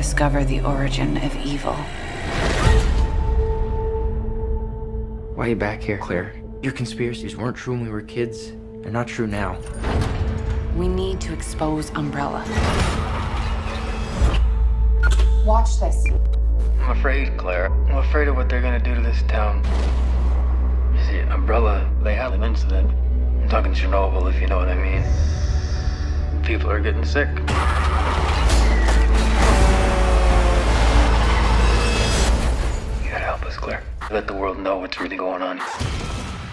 discover the origin of evil. Why are you back here, Claire? Your conspiracies weren't true when we were kids. They're not true now. We need to expose Umbrella. Watch this. I'm afraid, Claire. I'm afraid of what they're gonna do to this town. You see, Umbrella, they had an incident. I'm talking Chernobyl, if you know what I mean. People are getting sick. You gotta help us, Claire. Let the world know what's really going on.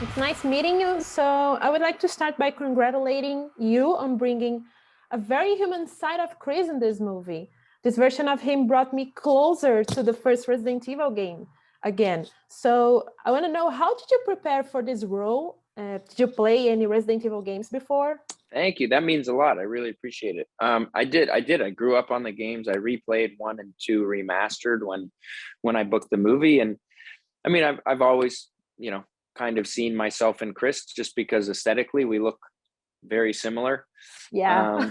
It's nice meeting you. So I would like to start by congratulating you on bringing a very human side of Chris in this movie. This version of him brought me closer to the first Resident Evil game again. So I want to know, how did you prepare for this role? Did you play any Resident Evil games before? Thank you. That means a lot. I really appreciate it. I did. I grew up on the games. I replayed 1 and 2 remastered when I booked the movie. And I mean, I've always, kind of seen myself in Chris, just because aesthetically we look very similar. Yeah.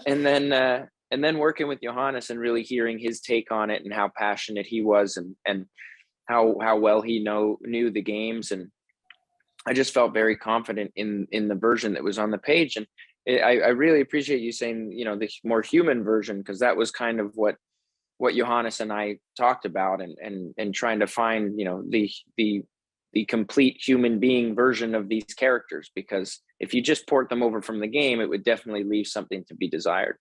And then working with Johannes and really hearing his take on it and how passionate he was and how well he knew the games. And I just felt very confident in the version that was on the page. And I really appreciate you saying, the more human version, because that was kind of what Johannes and I talked about, and trying to find, the complete human being version of these characters, because if you just port them over from the game, it would definitely leave something to be desired.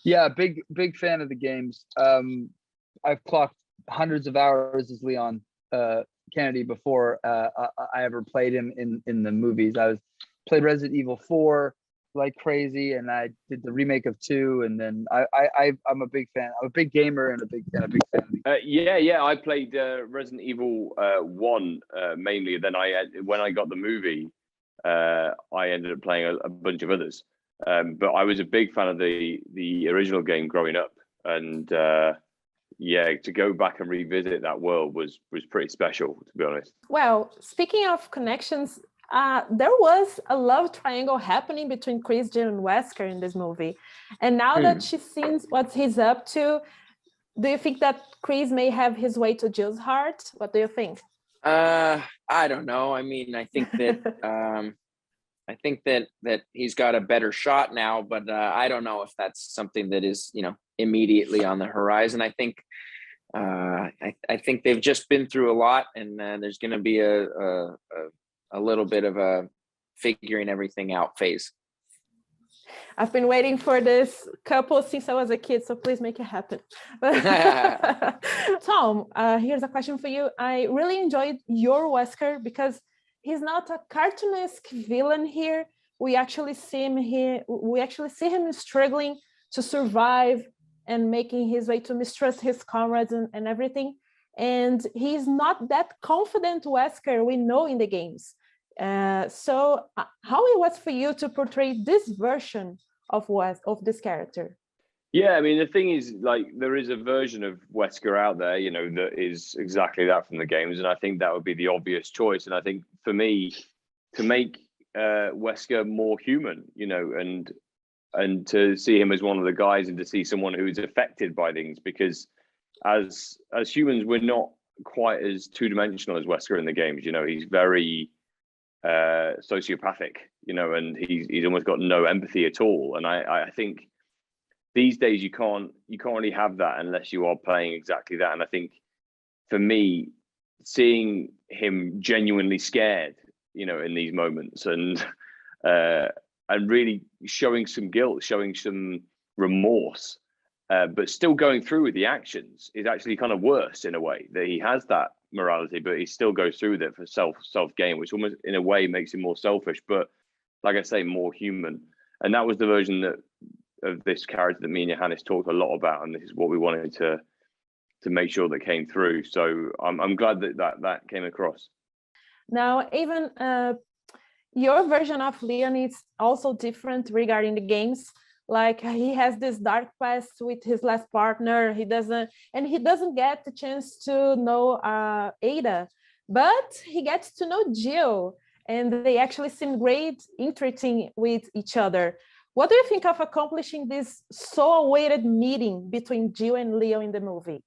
Yeah, big fan of the games. I've clocked hundreds of hours as Leon Kennedy before I ever played him in the movies. Played Resident Evil 4 like crazy, and I did the remake of 2, and then I'm a big fan. I'm a big gamer and a big fan of the yeah. I played Resident Evil 1 mainly. Then when I got the movie, I ended up playing a bunch of others. But I was a big fan of the original game growing up, and to go back and revisit that world was pretty special, to be honest. Well, speaking of connections, there was a love triangle happening between Chris, Jill, and Wesker in this movie. And now that she sees what he's up to, do you think that Chris may have his way to Jill's heart? What do you think? I don't know. I mean, I think that that he's got a better shot now, but I don't know if that's something that is, immediately on the horizon. I think I think they've just been through a lot, and there's going to be a little bit of a figuring everything out phase. I've been waiting for this couple since I was a kid, so please make it happen. Tom, here's a question for you. I really enjoyed your Wesker because he's not a cartoonesque villain here. We actually see him here. We actually see him struggling to survive and making his way to mistrust his comrades and everything. And he's not that confident Wesker we know in the games. So how it was for you to portray this version of this character? Yeah, I mean, the thing is, like, there is a version of Wesker out there, that is exactly that from the games, and I think that would be the obvious choice. And I think for me, to make Wesker more human, and to see him as one of the guys, and to see someone who's affected by things, because as humans, we're not quite as two-dimensional as Wesker in the games. He's very sociopathic, and he's almost got no empathy at all. And I think these days you can't really have that unless you are playing exactly that. And I think for me, seeing him genuinely scared, in these moments, and really showing some guilt, showing some remorse, but still going through with the actions, is actually kind of worse in a way, that he has that morality, but he still goes through with it for self gain, which almost in a way makes him more selfish, but like I say, more human. And that was the version of this character that me and Johannes talked a lot about, and this is what we wanted to make sure that came through. So I'm glad that came across. Now, even your version of Leon is also different regarding the games. Like, he has this dark past with his last partner. He doesn't get the chance to know Ada, but he gets to know Jill, and they actually seem great, interesting with each other. What do you think of accomplishing this so awaited meeting between Jill and Leo in the movie?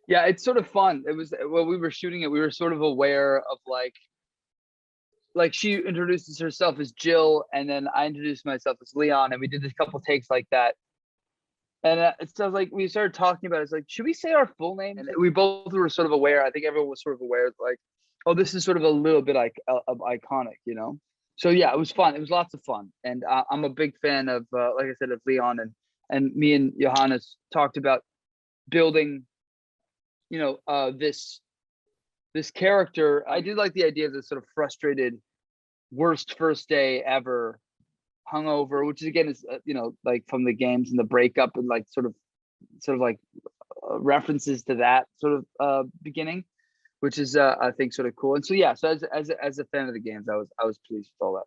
Yeah, it's sort of fun. It was when we were shooting it, we were sort of aware of like she introduces herself as Jill, and then I introduced myself as Leon, and we did a couple takes like that. And it sounds like we started talking about it. It's like, should we say our full name? And we both were sort of aware. I think everyone was sort of aware, like, oh, this is sort of a little bit like of iconic, you know? So yeah, it was fun. It was lots of fun. And I'm a big fan of, like I said, of Leon, and me and Johannes talked about building, you know, this character. I did like the idea of this sort of frustrated, worst first day ever, hungover, which is again is you know, like from the games and the breakup, and like sort of like references to that sort of beginning, which is I think sort of cool. And so yeah, so as a fan of the games, I was pleased with all that.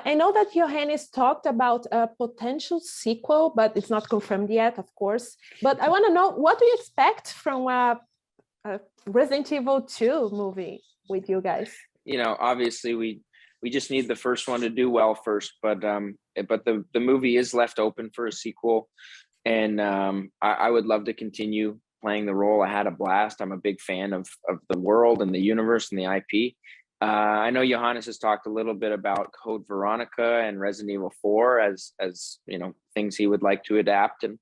I know that Johannes talked about a potential sequel, but it's not confirmed yet, of course. But I want to know, what do you expect from a Resident Evil 2 movie with you guys? You know, obviously we just need the first one to do well first, but the movie is left open for a sequel, and I would love to continue playing the role. I had a blast. I'm a big fan of the world and the universe and the IP. I know Johannes has talked a little bit about Code Veronica and Resident Evil 4 as you know, things he would like to adapt, and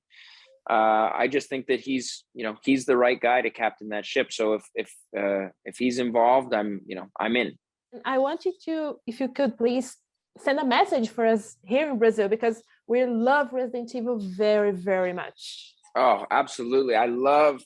I just think that he's the right guy to captain that ship. So if he's involved, I'm in. I want you to, if you could please send a message for us here in Brazil, because we love Resident Evil very, very much. Oh, absolutely. I love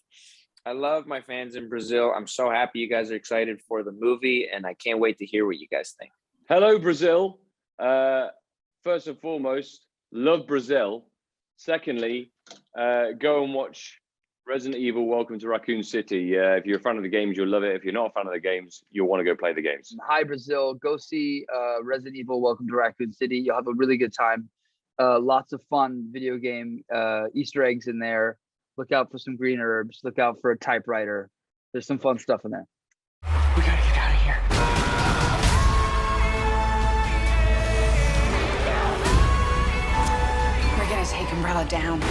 my fans in Brazil. I'm so happy you guys are excited for the movie, and I can't wait to hear what you guys think. Hello, Brazil. First and foremost, love Brazil. Secondly, go and watch Resident Evil Welcome to Raccoon City. If you're a fan of the games, you'll love it. If you're not a fan of the games, you'll want to go play the games. Hi, Brazil. Go see Resident Evil Welcome to Raccoon City. You'll have a really good time. Lots of fun video game Easter eggs in there. Look out for some green herbs. Look out for a typewriter. There's some fun stuff in there. We gotta get out of here. We're gonna take Umbrella down.